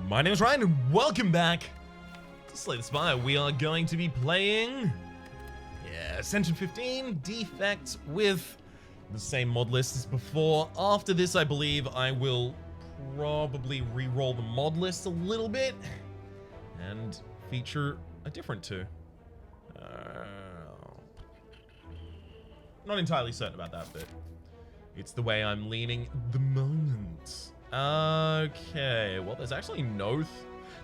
My name is Ryan and welcome back to Slay the Spire. We are going to be playing Ascension 15 Defects with the same mod list as before. After this, I believe I will probably re-roll the mod list a little bit and feature a different two. Not entirely certain about that, but it's the way I'm leaning the moment. Okay, well, there's actually no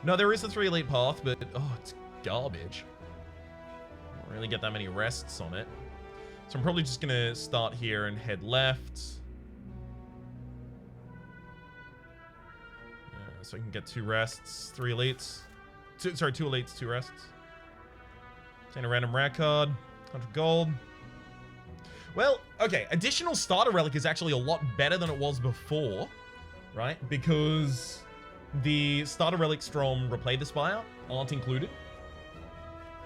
there is a 3 elite path, but it's garbage. I don't really get that many rests on it. So I'm probably just gonna start here and head left. So I can get 2 rests, 3 elites. 2 elites, 2 rests. Obtain a random rare card, 100 gold. Well, okay, additional starter relic is actually a lot better than it was before, right? Because the starter relics from Replay the Spire aren't included.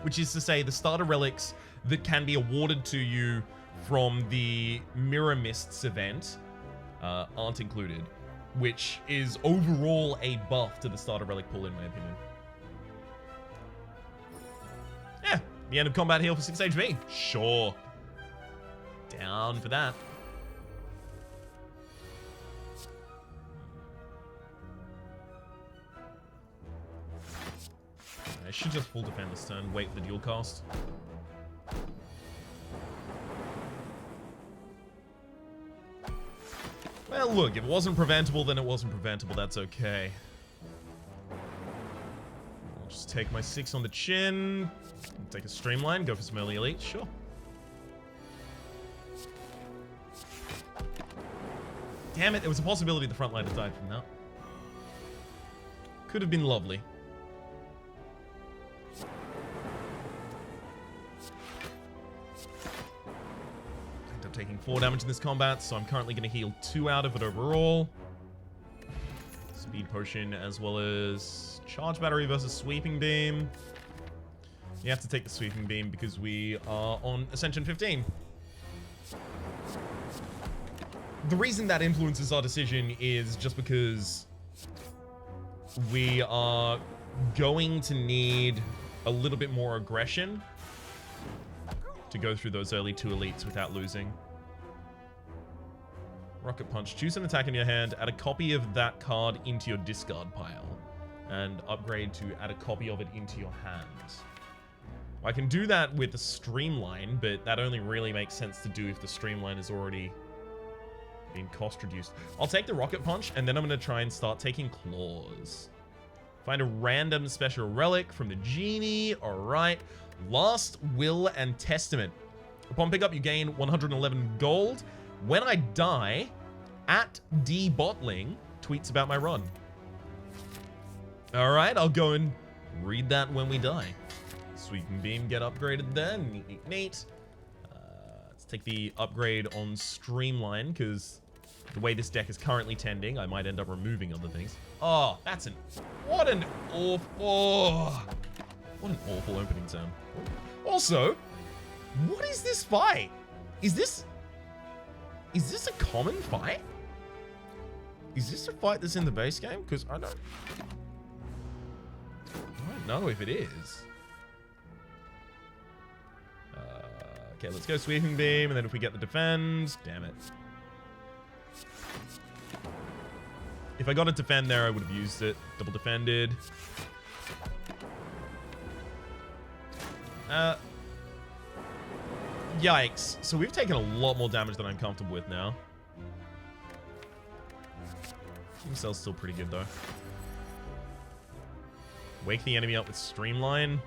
Which is to say, the starter relics that can be awarded to you from the Mirror Mists event aren't included. Which is overall a buff to the starter relic pool, in my opinion. Yeah, the end of combat heal for 6 HP. Sure. Down for that. I should just full defend this turn, wait for the dual cast. Well, look, if it wasn't preventable, then it wasn't preventable. That's okay. I'll just take my 6 on the chin, take a streamline, go for some early elite, sure. Damn it, there was a possibility the front line had died from that. Could have been lovely. End up taking 4 damage in this combat, so I'm currently going to heal 2 out of it overall. Speed potion as well as charge battery versus sweeping beam. You have to take the sweeping beam because we are on Ascension 15. The reason that influences our decision is just because we are going to need a little bit more aggression to go through those early 2 elites without losing. Rocket Punch. Choose an attack in your hand, add a copy of that card into your discard pile, and upgrade to add a copy of it into your hand. I can do that with the Streamline, but that only really makes sense to do if the Streamline is already been cost reduced. I'll take the Rocket Punch, and then I'm going to try and start taking Claws. Find a random special relic from the Genie. Alright. Last Will and Testament. Upon pickup, you gain 111 gold. When I die, at @dbotling tweets about my run. Alright, I'll go and read that when we die. Sweeping Beam get upgraded there. Neat, neat, neat. Let's take the upgrade on Streamline, because the way this deck is currently tending, I might end up removing other things. Oh, that's what an awful opening sound. Also, what is this fight? Is this a common fight? Is this a fight that's in the base game? Because I don't know if it is. Okay, let's go Sweeping Beam, and then if we get the defend, damn it. If I got a defend there, I would have used it. Double defended. Yikes. So we've taken a lot more damage than I'm comfortable with now. Team Cell's still pretty good, though. Wake the enemy up with Streamline.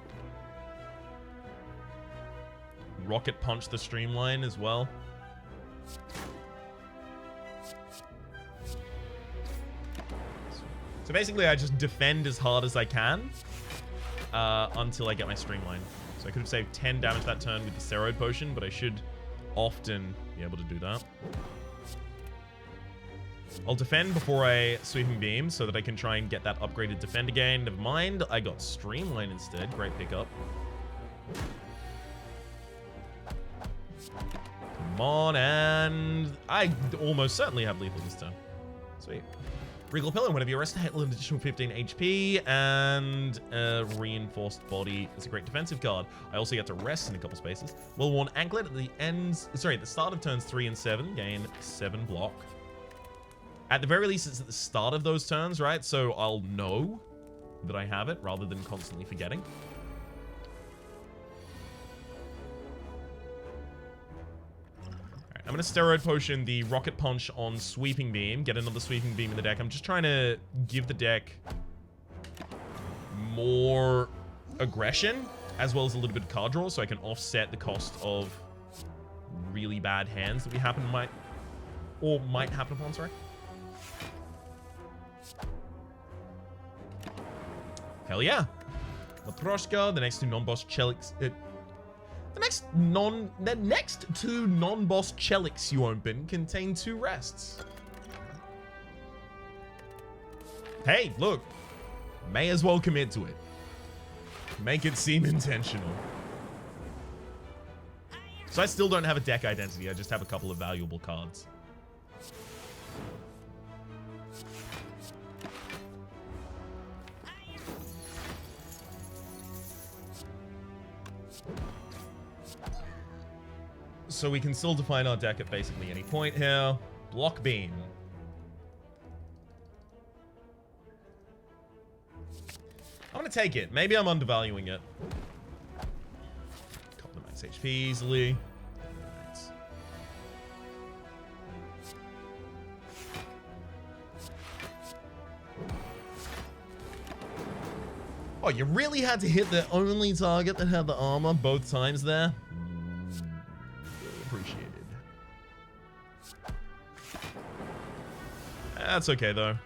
Rocket Punch the Streamline as well. So basically, I just defend as hard as I can until I get my Streamline. So I could have saved 10 damage that turn with the Steroid Potion, but I should often be able to do that. I'll defend before I Sweeping Beam so that I can try and get that upgraded defend again. Never mind, I got Streamline instead. Great pickup. Come on, and I almost certainly have lethal this turn. Sweet. Regal Pillar, whenever you rest, heal an additional 15 HP, and a reinforced body is a great defensive card. I also get to rest in a couple spaces. Well-worn Anklet at the at the start of turns 3 and 7, gain 7 block. At the very least, it's at the start of those turns, right? So I'll know that I have it rather than constantly forgetting. I'm going to Steroid Potion the Rocket Punch on Sweeping Beam. Get another Sweeping Beam in the deck. I'm just trying to give the deck more aggression, as well as a little bit of card draw, so I can offset the cost of really bad hands that we might happen upon, sorry. Hell yeah. Matroshka, the next two non-boss Chelix... The next two non-boss Chelix you open contain 2 rests. Hey, look. May as well commit to it. Make it seem intentional. So I still don't have a deck identity. I just have a couple of valuable cards. So we can still define our deck at basically any point here. Block Beam. I'm gonna take it. Maybe I'm undervaluing it. Cop the max HP easily. Right. Oh, you really had to hit the only target that had the armor both times there? Appreciated. That's okay though.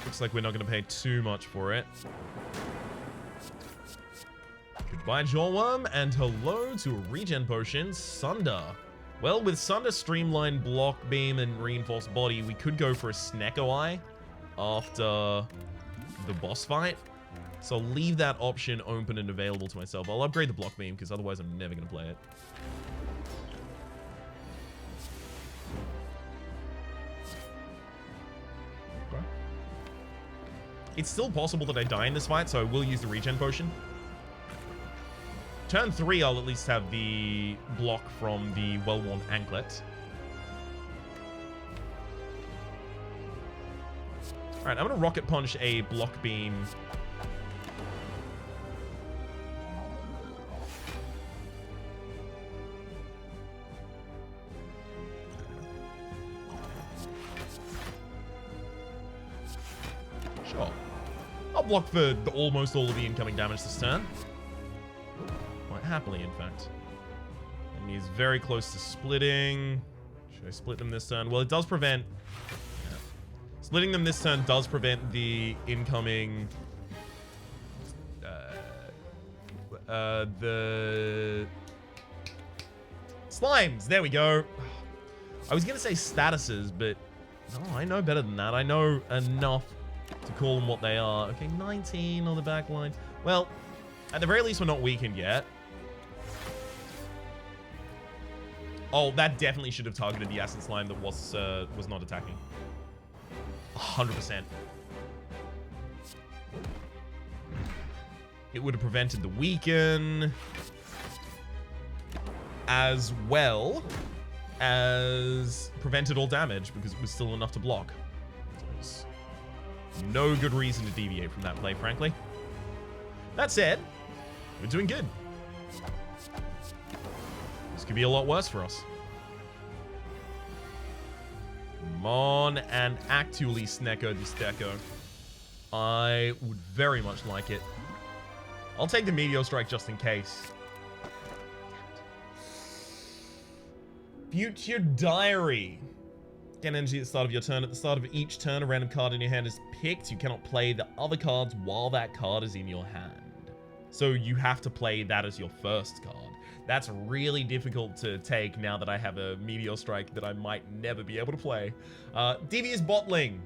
Looks like we're not going to pay too much for it. Goodbye, Jawworm, and hello to a regen potion, Sunder. Well, with Sunder, Streamline, Block Beam, and Reinforced Body, we could go for a Snecko Eye after the boss fight. So I'll leave that option open and available to myself. I'll upgrade the Block Beam, because otherwise I'm never going to play it. It's still possible that I die in this fight, so I will use the regen potion. Turn 3, I'll at least have the block from the well-worn Anklet. Alright, I'm going to Rocket Punch a Block Beam. Sure. I'll block for almost all of the incoming damage this turn. Quite happily, in fact. And he's very close to splitting. Should I split them this turn? Well, it does prevent... Yeah. Splitting them this turn does prevent the incoming... the... Slimes! There we go. I was going to say statuses, but... Oh, I know better than that. I know enough to call them what they are. Okay, 19 on the back line. Well, at the very least, we're not weakened yet. Oh, that definitely should have targeted the acid slime that was not attacking. 100%. It would have prevented the weaken, as well as prevented all damage because it was still enough to block. So there's no good reason to deviate from that play, frankly. That said, we're doing good. This could be a lot worse for us. Come on and actually Snecko this deco. I would very much like it. I'll take the Meteor Strike just in case. Future Diary. Get energy at the start of your turn. At the start of each turn, a random card in your hand is picked. You cannot play the other cards while that card is in your hand. So you have to play that as your first card. That's really difficult to take now that I have a Meteor Strike that I might never be able to play. Devious Bottling.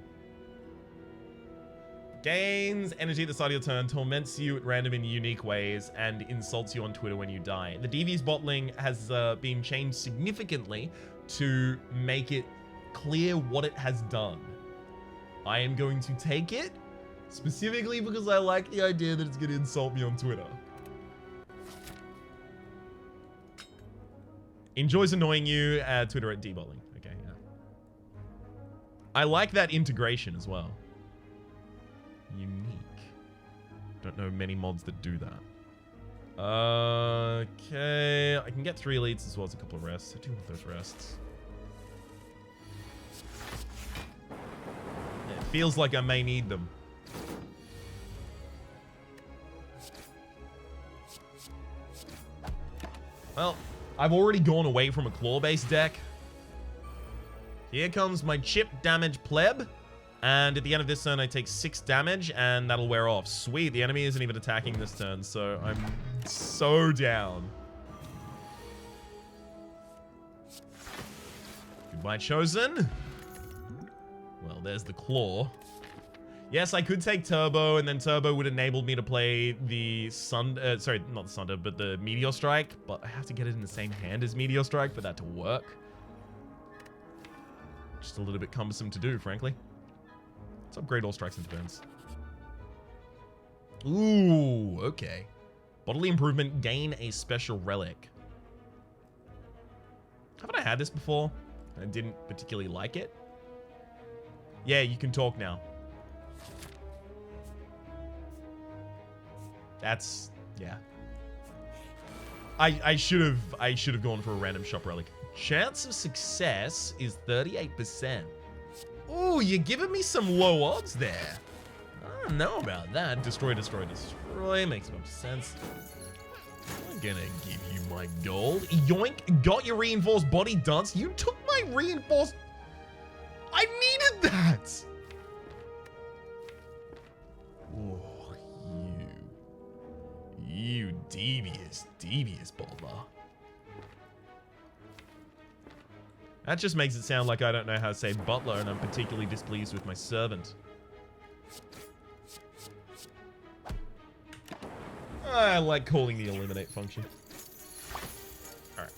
Gains energy at the start of your turn, torments you at random in unique ways, and insults you on Twitter when you die. The Devious Bottling has been changed significantly to make it clear what it has done. I am going to take it, specifically because I like the idea that it's going to insult me on Twitter. Enjoys annoying you, Twitter at debulling. Okay, yeah. I like that integration as well. Unique. Don't know many mods that do that. Okay, I can get 3 elites as well as a couple of rests. I do want those rests. It feels like I may need them. Well, I've already gone away from a claw-based deck. Here comes my chip damage pleb. And at the end of this turn, I take 6 damage, and that'll wear off. Sweet, the enemy isn't even attacking this turn, so I'm so down. Goodbye, Chosen. Well, there's the claw. Yes, I could take Turbo, and then Turbo would enable me to play the sorry, not the Sunder, but the Meteor Strike, but I have to get it in the same hand as Meteor Strike for that to work. Just a little bit cumbersome to do, frankly. Let's upgrade all strikes and defense. Ooh, okay. Bodily improvement, gain a special relic. Haven't I had this before? I didn't particularly like it. Yeah, you can talk now. That's, yeah. I should have gone for a random shop relic. Chance of success is 38%. Ooh, you're giving me some low odds there. I don't know about that. Destroy, destroy, destroy. Makes no sense. I'm gonna give you my gold. Yoink, got your reinforced body dance. You took my reinforced... I needed that! Oh, you devious, devious bother. That just makes it sound like I don't know how to say butler and I'm particularly displeased with my servant. I like calling the eliminate function. Alright.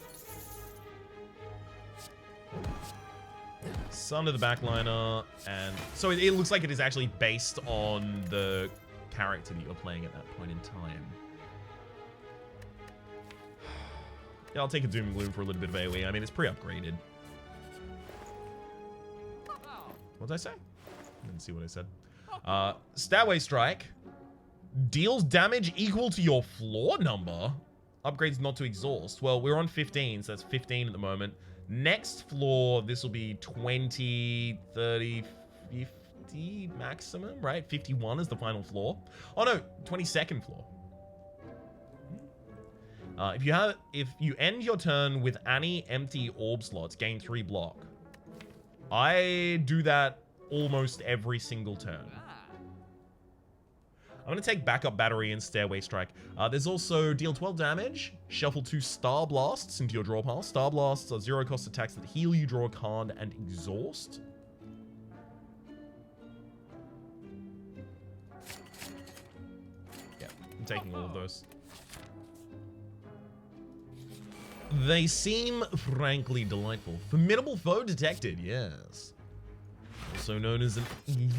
Son of the backliner, and so it looks like it is actually based on the character that you're playing at that point in time. Yeah, I'll take a Doom and Gloom for a little bit of AoE. I mean, it's pre-upgraded. What did I say? I didn't see what I said. Statway Strike. Deals damage equal to your floor number. Upgrades not to exhaust. Well, we're on 15, so that's 15 at the moment. Next floor, this will be 20, 30, 50 maximum, right? 51 is the final floor. Oh no, 22nd floor. If you end your turn with any empty orb slots, gain 3 block. I do that almost every single turn. I'm going to take Backup Battery and Stairway Strike. There's also deal 12 damage, shuffle 2 Star Blasts into your draw pile. Star Blasts are 0 cost attacks that heal you, draw a card, and exhaust. Yeah, I'm taking all of those. They seem frankly delightful. Formidable foe detected, yes. Also known as an elite.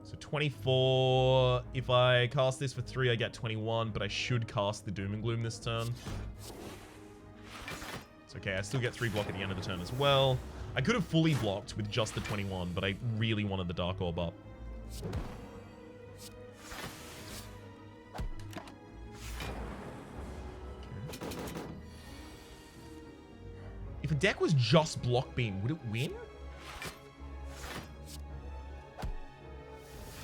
So 24. If I cast this for 3, I get 21, but I should cast the Doom and Gloom this turn. It's okay, I still get 3 block at the end of the turn as well. I could have fully blocked with just the 21, but I really wanted the Dark Orb up. If a deck was just Block Beam, would it win?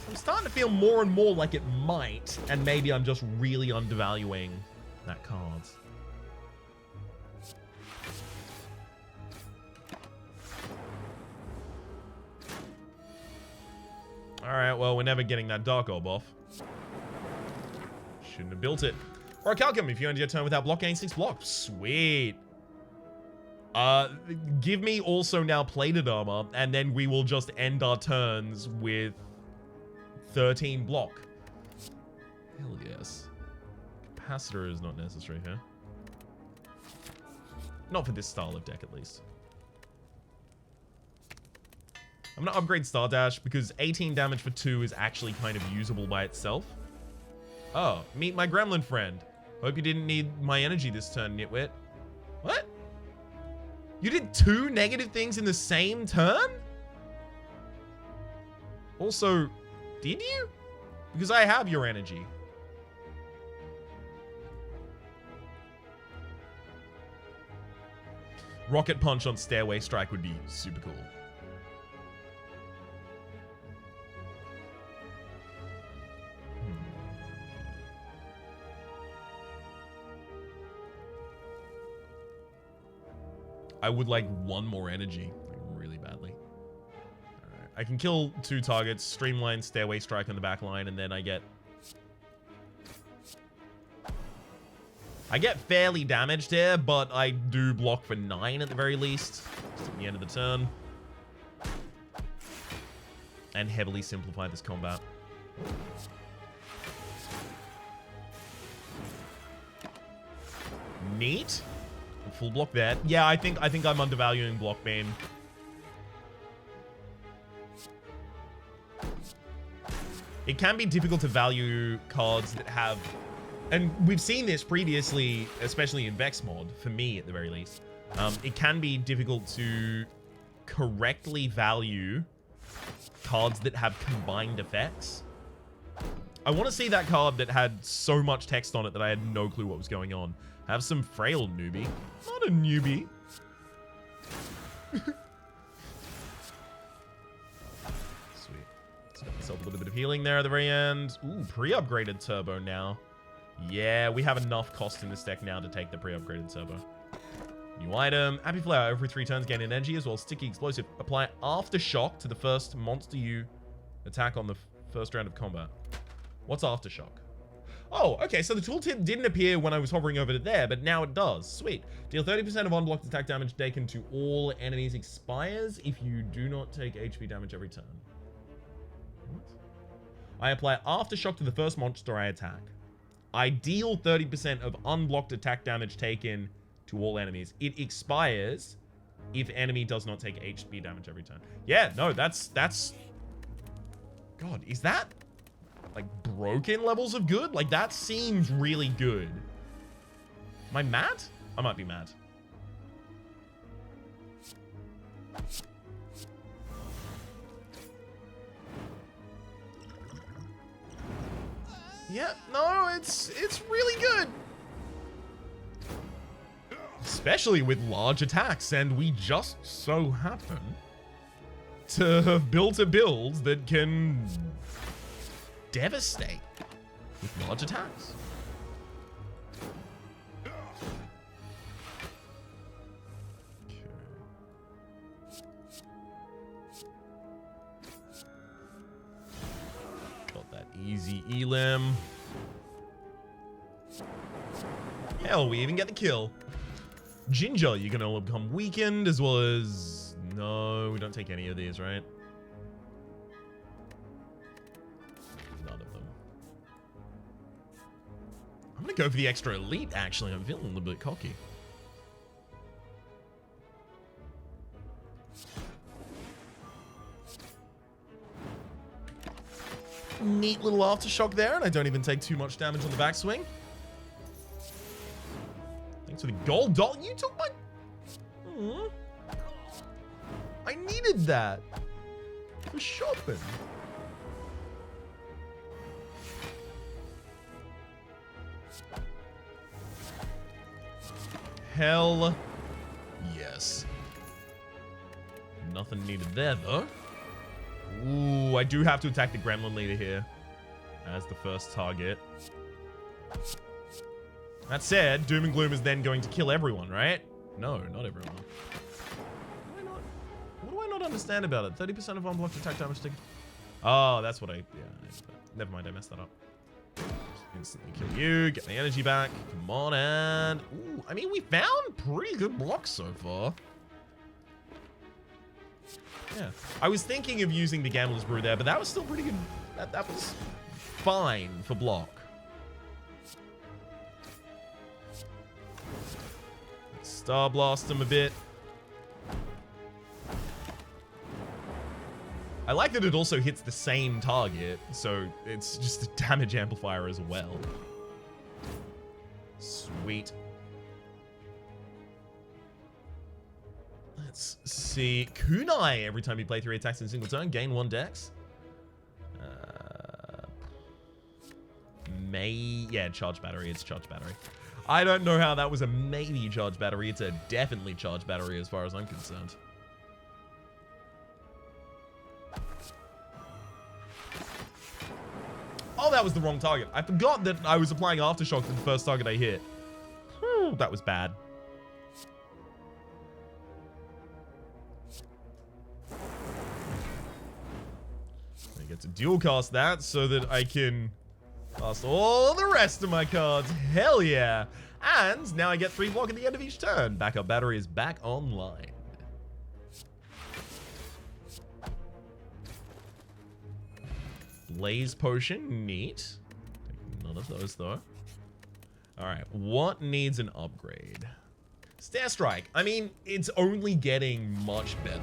I'm starting to feel more and more like it might, and maybe I'm just really undervaluing that card. Alright, well, we're never getting that Dark Orb off. Shouldn't have built it. Or Calcum, if you end your turn without block, gain 6 block. Sweet. Give me also now plated armor, and then we will just end our turns with 13 block. Hell yes. Capacitor is not necessary here. Not for this style of deck, at least. I'm going to upgrade Star Dash because 18 damage for 2 is actually kind of usable by itself. Oh, meet my gremlin friend. Hope you didn't need my energy this turn, nitwit. What? You did 2 negative things in the same turn? Also, did you? Because I have your energy. Rocket Punch on Stairway Strike would be super cool. I would like 1 more energy, like really badly. All right. I can kill 2 targets, streamline Stairway Strike on the back line, and then I get fairly damaged here, but I do block for 9 at the very least. Just at the end of the turn. And heavily simplify this combat. Neat. Full block there. Yeah, I think I'm undervaluing Block Beam. It can be difficult to value cards that have, and we've seen this previously, especially in Vex mod, for me at the very least. It can be difficult to correctly value cards that have combined effects. I want to see that card that had so much text on it that I had no clue what was going on. Have some frail newbie. Not a newbie. Sweet. Let's get myself a little bit of healing there at the very end. Ooh, pre-upgraded turbo now. Yeah, we have enough cost in this deck now to take the pre-upgraded turbo. New item. Happy Flower. Every 3 turns, gain an energy as well as Sticky Explosive. Apply Aftershock to the first monster you attack on the first round of combat. What's Aftershock? Oh, okay, so the tooltip didn't appear when I was hovering over it there, but now it does. Sweet. Deal 30% of unblocked attack damage taken to all enemies expires if you do not take HP damage every turn. What? I apply Aftershock to the first monster I attack. I deal 30% of unblocked attack damage taken to all enemies. It expires if enemy does not take HP damage every turn. Yeah, no, that's... God, is that... like broken levels of good? Like that seems really good. Am I mad? I might be mad. Yeah, no, it's really good. Especially with large attacks, and we just so happen to have built a build that can devastate with large attacks. Okay. Got that easy elim. Hell, we even get the kill. Ginger, you're gonna become weakened as well as... No, we don't take any of these, right? I'm gonna go for the extra elite, actually. I'm feeling a little bit cocky. Neat little aftershock there, and I don't even take too much damage on the backswing. Thanks for the gold doll. You took my... Aww. I needed that for shopping. Hell yes. Nothing needed there, though. Ooh, I do have to attack the gremlin leader here as the first target. That said, Doom and Gloom is then going to kill everyone, right? No, not everyone. What do I not understand about it? 30% of unblocked attack damage taken. Oh, that's what I... Yeah, never mind, I messed that up. Instantly kill you, get my energy back. Come on, and... Ooh, I mean, we found pretty good blocks so far. Yeah. I was thinking of using the Gambler's Brew there, but that was still pretty good. That was fine for block. Star Blast him a bit. I like that it also hits the same target, so it's just a damage amplifier as well. Sweet. Let's see. Kunai, every time you play 3 attacks in a single turn, gain 1 dex. Yeah, charge battery. It's charge battery. I don't know how that was a maybe charge battery. It's a definitely charge battery as far as I'm concerned. Oh, that was the wrong target. I forgot that I was applying Aftershock to the first target I hit. Whew, that was bad. I get to dual cast that so that I can cast all the rest of my cards. Hell yeah. And now I get 3 block at the end of each turn. Backup battery is back online. Blaze potion, neat. Take none of those though. Alright, what needs an upgrade? Stare Strike. I mean, it's only getting much better.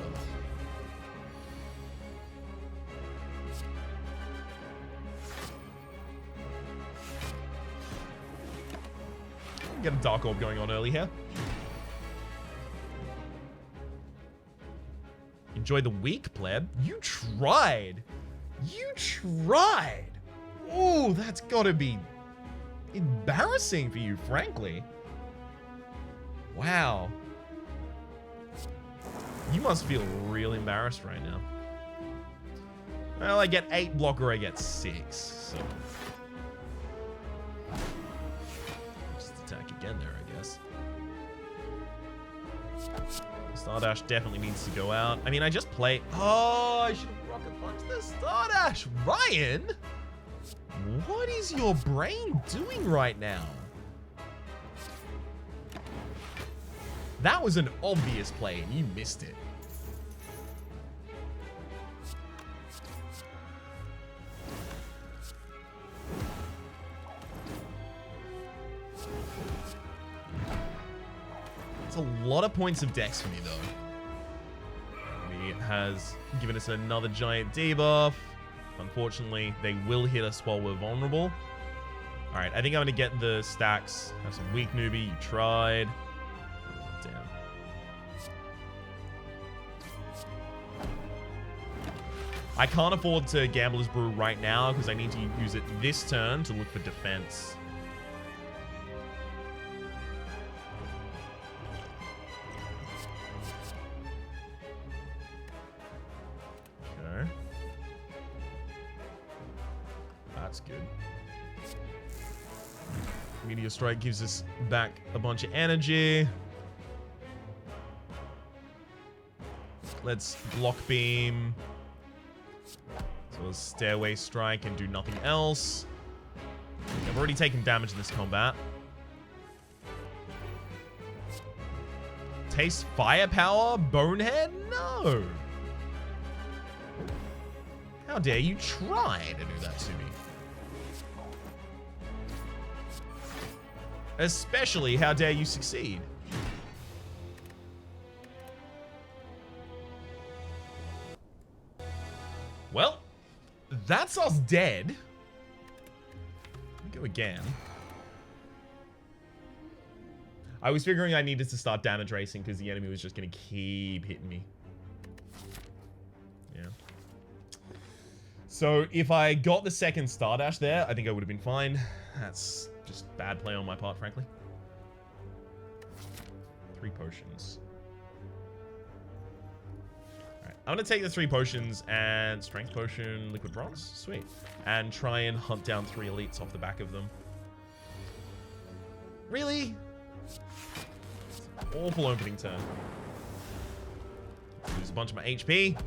Get a Dark Orb going on early here. Enjoy the week, pleb. You tried. You tried. Oh, that's gotta be embarrassing for you, frankly. Wow. You must feel really embarrassed right now. Well, I get 8 block or I get 6, so... attack again there, I guess. Stardash definitely needs to go out. I mean, I just play... Oh, I should have rocket punched the Stardash. Ryan? What is your brain doing right now? That was an obvious play and you missed it. It's a lot of points of dex for me, though. He has given us another giant debuff. Unfortunately, they will hit us while we're vulnerable. All right, I think I'm going to get the stacks. Have some weak newbie. You tried. Oh, damn. I can't afford to Gambler's Brew right now because I need to use it this turn to look for defense. That's good. Meteor Strike gives us back a bunch of energy. Let's Block Beam. So let's Stairway Strike and do nothing else. I've already taken damage in this combat. Taste Firepower, Bonehead? No. How dare you try to do that to me? Especially, how dare you succeed? Well, that's us dead. Go again. I was figuring I needed to start damage racing because the enemy was just going to keep hitting me. Yeah. So if I got the second Stardash there, I think I would have been fine. That's just bad play on my part, frankly. 3 potions. Alright, I'm going to take the 3 potions and Strength Potion, Liquid Bronze. Sweet. And try and hunt down 3 elites off the back of them. Really? Awful opening turn. Lose a bunch of my HP.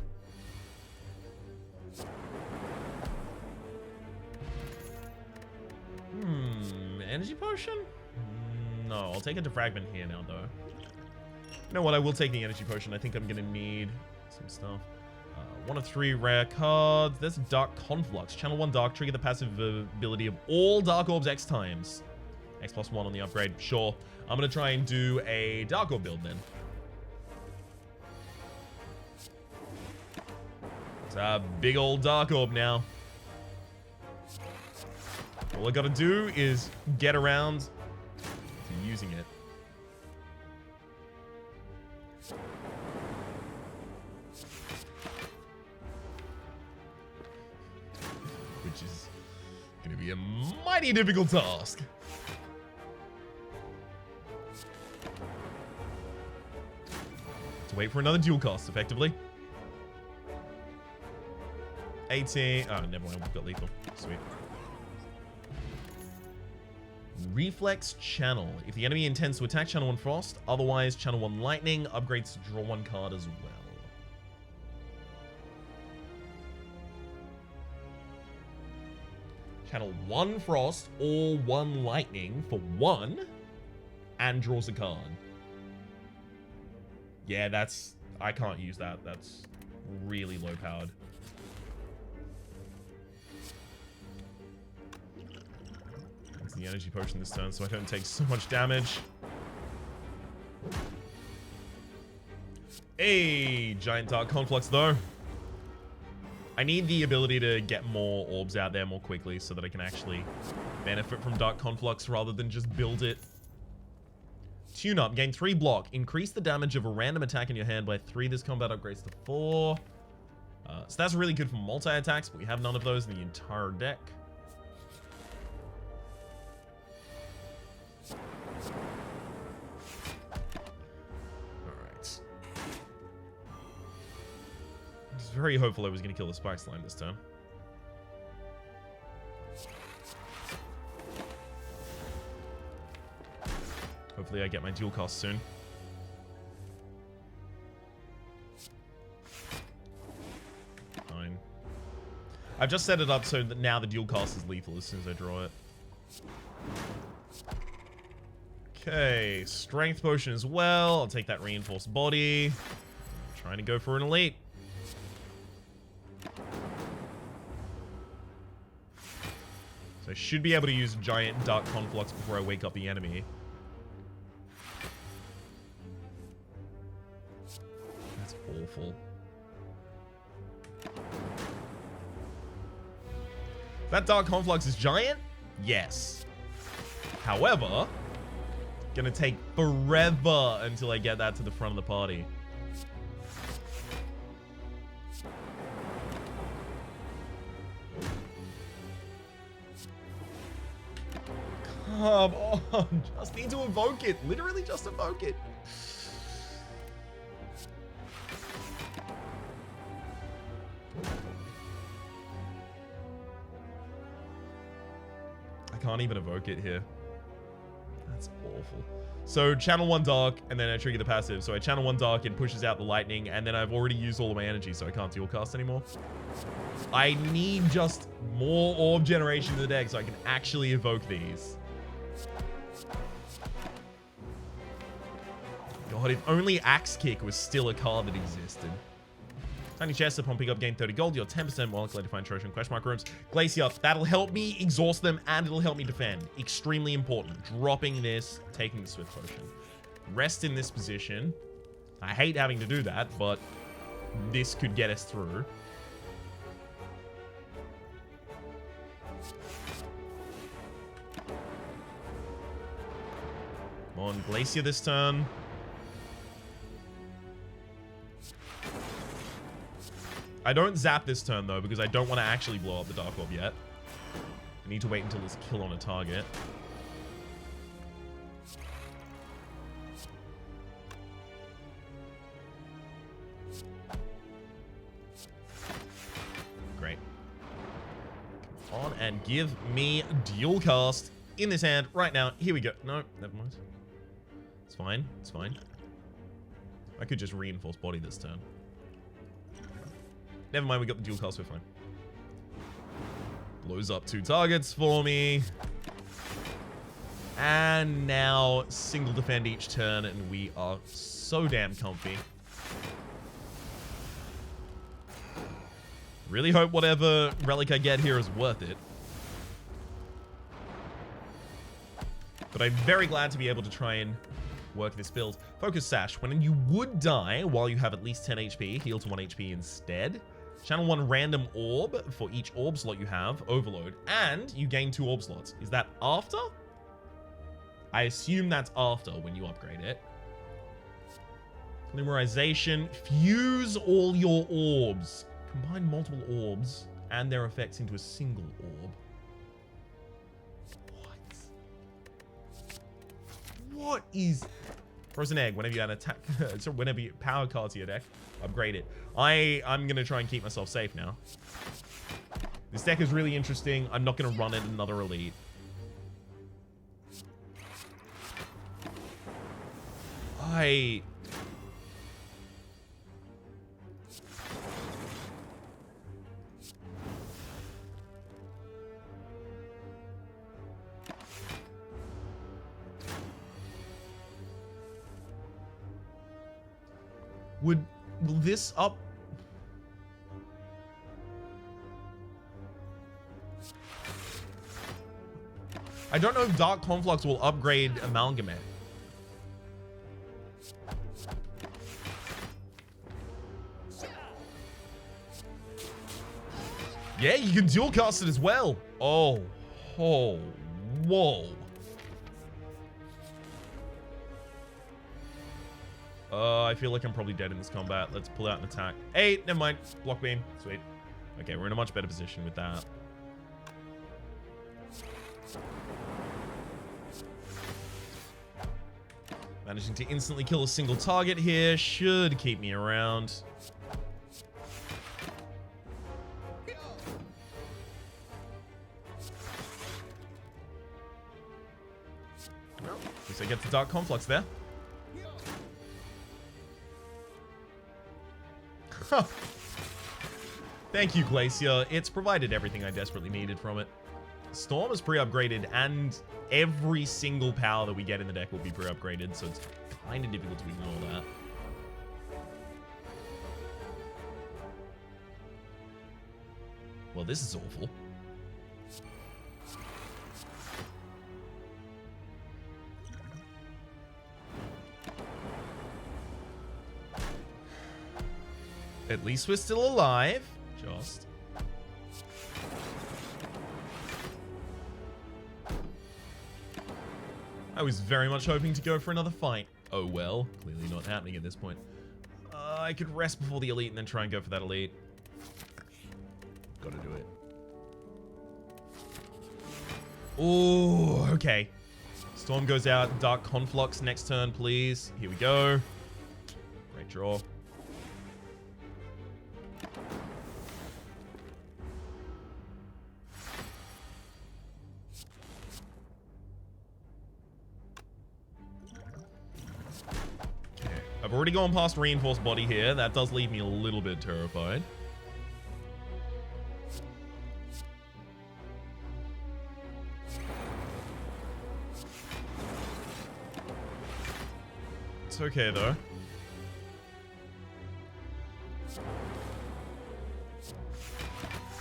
Energy potion? No, I'll take a defragment here now, though. You know what? I will take the energy potion. I think I'm gonna need some stuff. 1 of 3 rare cards. There's a Dark Conflux. Channel 1 Dark. Trigger the passive ability of all Dark Orbs X times. X+1 on the upgrade. Sure. I'm going to try and do a Dark Orb build then. It's a big old Dark Orb now. All I got to do is get around to using it. Which is going to be a mighty difficult task. To wait for another dual cast, effectively. 18. Oh, never mind. We've got lethal. Sweet. Reflex Channel. If the enemy intends to attack Channel 1 Frost, otherwise Channel 1 Lightning upgrades to draw 1 card as well. Channel 1 Frost or 1 Lightning for 1 and draws a card. Yeah, that's... I can't use that. That's really low powered. That's the energy potion this turn, so I don't take so much damage. Hey, giant dark conflux though. I need the ability to get more orbs out there more quickly so that I can actually benefit from dark conflux rather than just build it. Tune up, gain 3 block. Increase the damage of a random attack in your hand by 3. This combat upgrades to 4. So that's really good for multi-attacks, but we have none of those in the entire deck. Alright. I was very hopeful I was going to kill the Spike Slime this turn. Hopefully I get my dual cast soon. Fine. I've just set it up so that now the dual cast is lethal as soon as I draw it. Okay, strength potion as well. I'll take that reinforced body. I'm trying to go for an elite. So I should be able to use giant dark conflux before I wake up the enemy. That's awful. That dark conflux is giant? Yes. However, gonna take forever until I get that to the front of the party. Come on, just need to evoke it. Literally just evoke it. I can't even evoke it here. That's awful. So channel 1 dark, and then I trigger the passive. So I channel 1 dark, it pushes out the lightning, and then I've already used all of my energy, so I can't dual cast anymore. I need just more orb generation in the deck so I can actually evoke these. God, if only Axe Kick was still a card that existed. Tiny chest upon pick up, gain 30 gold. You're 10% more likely to find treasure in question mark rooms. Glacier, that'll help me exhaust them and it'll help me defend. Extremely important. Dropping this, taking the Swift Potion. Rest in this position. I hate having to do that, but this could get us through. Come on, Glacier this turn. I don't zap this turn, though, because I don't want to actually blow up the Dark Orb yet. I need to wait until there's a kill on a target. Great. Come on and give me dual cast in this hand right now. Here we go. No, never mind. It's fine. It's fine. I could just reinforce body this turn. Never mind, we got the dual cast, we're fine. Blows up 2 targets for me. And now single defend each turn, and we are so damn comfy. Really hope whatever relic I get here is worth it. But I'm very glad to be able to try and work this build. Focus Sash. When you would die while you have at least 10 HP, heal to 1 HP instead. Channel 1 random orb for each orb slot you have, overload, and you gain 2 orb slots. Is that after? I assume that's after when you upgrade it. Polymerization. Fuse all your orbs. Combine multiple orbs and their effects into a single orb. What is frozen egg? Whenever you add attack, so whenever you power card to your deck, upgrade it. I'm gonna try and keep myself safe now. This deck is really interesting. I'm not gonna run it another elite. Will this up? I don't know if Dark Conflux will upgrade Amalgamate. Yeah, you can dual cast it as well. Oh, whoa. I feel like I'm probably dead in this combat. Let's pull out an attack. Hey, never mind. Block beam. Sweet. Okay, we're in a much better position with that. Managing to instantly kill a single target here should keep me around. Well, at least I get the Dark Conflux there. Huh. Thank you, Glacier. It's provided everything I desperately needed from it. Storm is pre-upgraded, and every single power that we get in the deck will be pre-upgraded, so it's kind of difficult to ignore that. Well, this is awful. At least we're still alive. Just. I was very much hoping to go for another fight. Oh well, clearly not happening at this point. I could rest before the elite and then try and go for that elite. Gotta do it. Oh, okay. Storm goes out. Dark Conflux next turn, please. Here we go. Great draw. I've already gone past Reinforced Body here. That does leave me a little bit terrified. It's okay, though.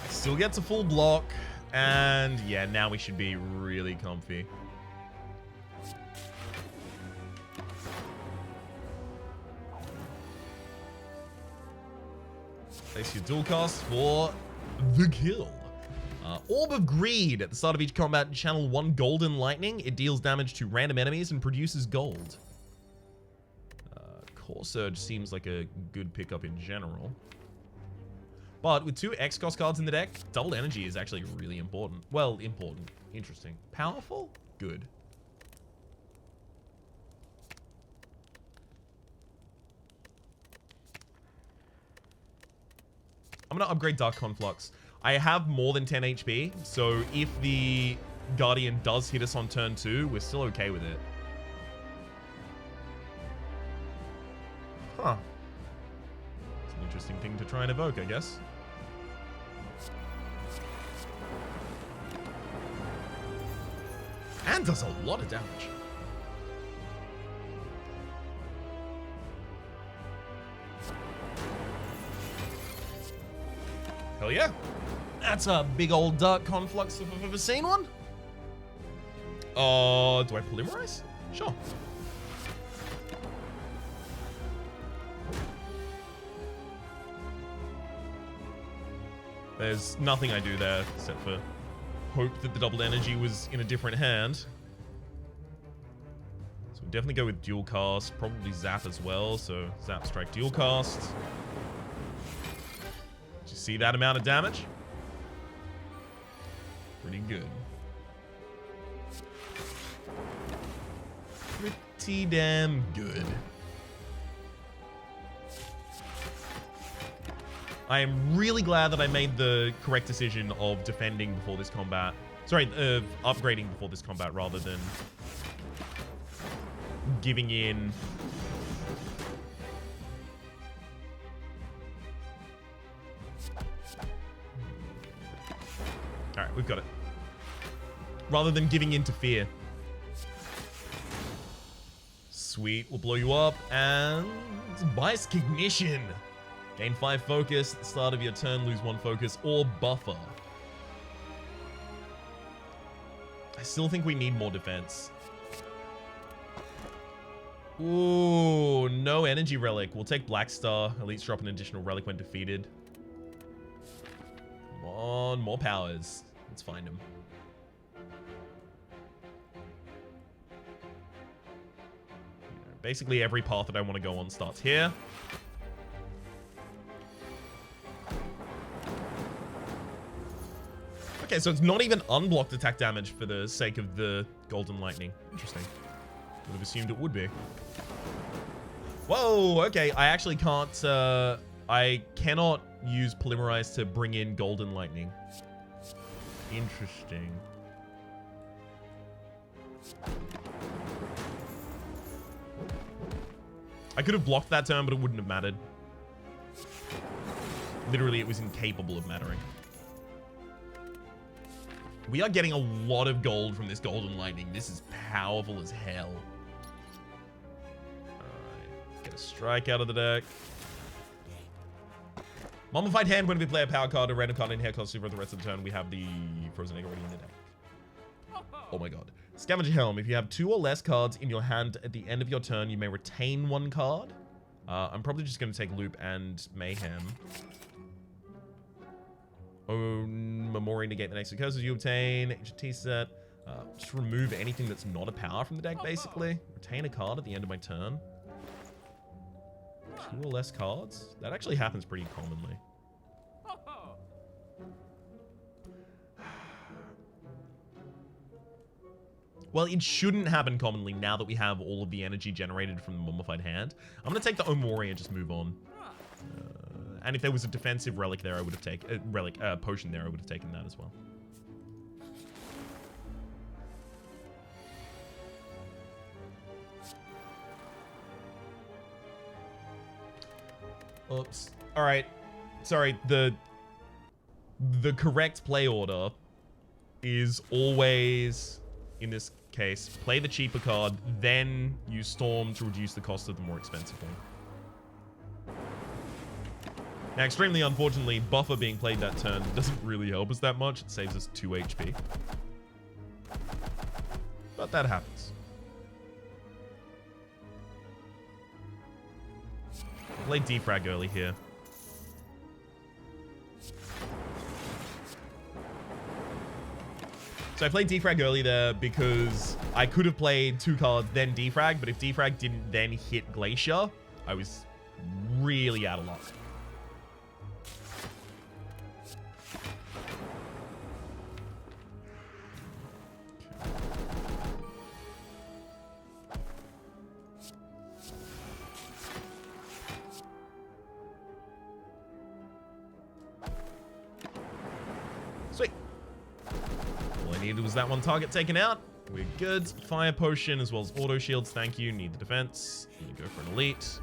Still gets a full block. And yeah, now we should be really comfy. Place your dual cast for the kill. Orb of Greed. At the start of each combat, channel 1 Golden Lightning. It deals damage to random enemies and produces gold. Core Surge seems like a good pickup in general. But with 2 X-Cost cards in the deck, double energy is actually really important. Well, important. Interesting. Powerful? Good. I'm going to upgrade Dark Conflux. I have more than 10 HP, so if the Guardian does hit us on turn 2, we're still okay with it. Huh. It's an interesting thing to try and evoke, I guess. And does a lot of damage. Hell yeah. That's a big old Dark Conflux if I've ever seen one. Do I polymerize? Sure. There's nothing I do there except for hope that the doubled energy was in a different hand. So we'll definitely go with dual cast, probably zap as well. So zap, strike, dual cast. Did you see that amount of damage? Pretty good. Pretty damn good. I am really glad that I made the correct decision of defending before this combat. Sorry, upgrading before this combat rather than giving in. Alright, we've got it. Rather than giving in to fear. Sweet, we'll blow you up, and Bias Cognition. Gain 5 focus at the start of your turn, lose 1 focus, or buffer. I still think we need more defense. Ooh, no energy relic. We'll take Black Star. Elites drop an additional relic when defeated. Come on, more powers. Let's find him. Basically, every path that I want to go on starts here. Okay, so it's not even unblocked attack damage for the sake of the Golden Lightning. Interesting. Would have assumed it would be. Whoa, okay. I actually can't, I cannot use Polymerize to bring in Golden Lightning. Interesting. I could have blocked that turn, but it wouldn't have mattered. Literally, it was incapable of mattering. We are getting a lot of gold from this Golden Lightning. This is powerful as hell. Alright, get a strike out of the deck. Mummified Hand, when we play a power card, a random card in here costs for the rest of the turn, we have the Frozen Egg already in the deck. Oh my god. Scavenger Helm. If you have 2 or less cards in your hand at the end of your turn, you may retain 1 card. I'm probably just going to take Loop and Mayhem. Memory, negate the next 2 curses you obtain. HT set. Just remove anything that's not a power from the deck, basically. Retain a card at the end of my turn. 2 or less cards? That actually happens pretty commonly. Well, it shouldn't happen commonly now that we have all of the energy generated from the Mummified Hand. I'm going to take the Omori and just move on. And if there was a defensive relic there, I would have taken potion there. I would have taken that as well. Oops. All right. Sorry. The correct play order is always, in this case, play the cheaper card, then use Storm to reduce the cost of the more expensive one. Now, extremely unfortunately, Buffer being played that turn doesn't really help us that much. It saves us 2 HP. But that happens. Play Defrag early here. So I played Defrag early there because I could have played 2 cards, then Defrag, but if Defrag didn't then hit Glacier, I was really out of luck. Was that one target taken out? We're good. Fire potion as well as auto shields. Thank you. Need the defense. You go for an elite.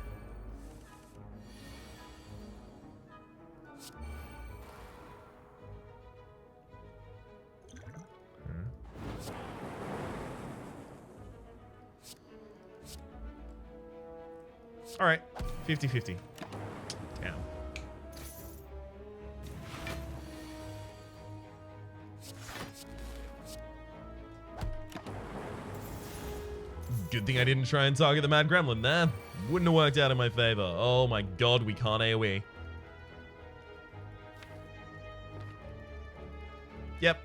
All right. 50-50. Damn. Good thing I didn't try and target the Mad Gremlin there. Wouldn't have worked out in my favor. Oh my god, we can't AoE. Yep.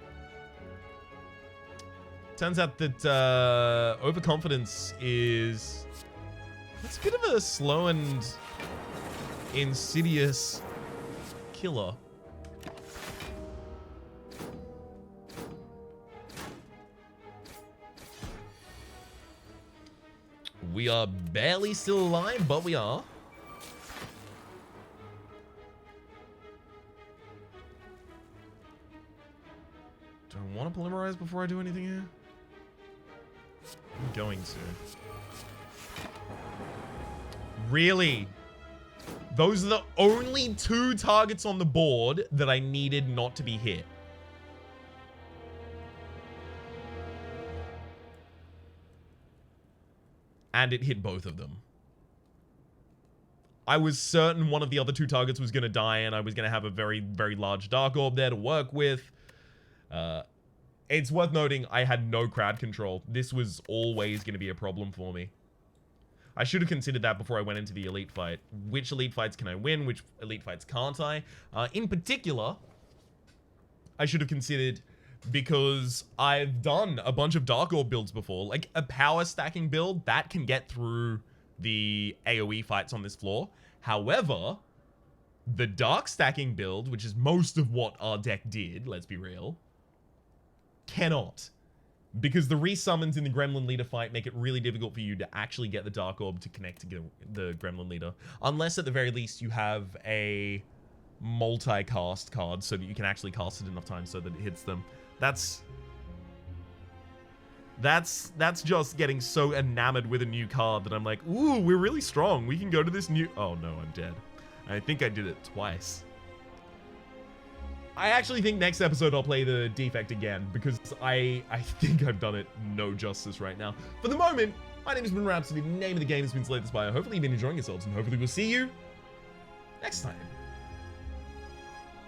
Turns out that overconfidence is... It's a bit of a slow and insidious killer. We are barely still alive, but we are. Do I want to polymerize before I do anything here? I'm going to. Really? Those are the only 2 targets on the board that I needed not to be hit. And it hit both of them. I was certain one of the other 2 targets was going to die, and I was going to have a very, very large Dark Orb there to work with. It's worth noting I had no crowd control. This was always going to be a problem for me. I should have considered that before I went into the elite fight. Which elite fights can I win? Which elite fights can't I? In particular, I should have considered... because I've done a bunch of Dark Orb builds before. Like, a power stacking build, that can get through the AoE fights on this floor. However, the Dark stacking build, which is most of what our deck did, let's be real, cannot. Because the resummons in the Gremlin Leader fight make it really difficult for you to actually get the Dark Orb to connect to the Gremlin Leader. Unless, at the very least, you have a multi-cast card so that you can actually cast it enough times so that it hits them. That's just getting so enamored with a new card that I'm like, ooh, we're really strong. We can go to this new... Oh no, I'm dead. I think I did it twice. I actually think next episode I'll play the defect again because I think I've done it no justice right now. For the moment, my name has been Rhapsody. The name of the game has been Slay the Spire. Hopefully you've been enjoying yourselves, and hopefully we'll see you next time.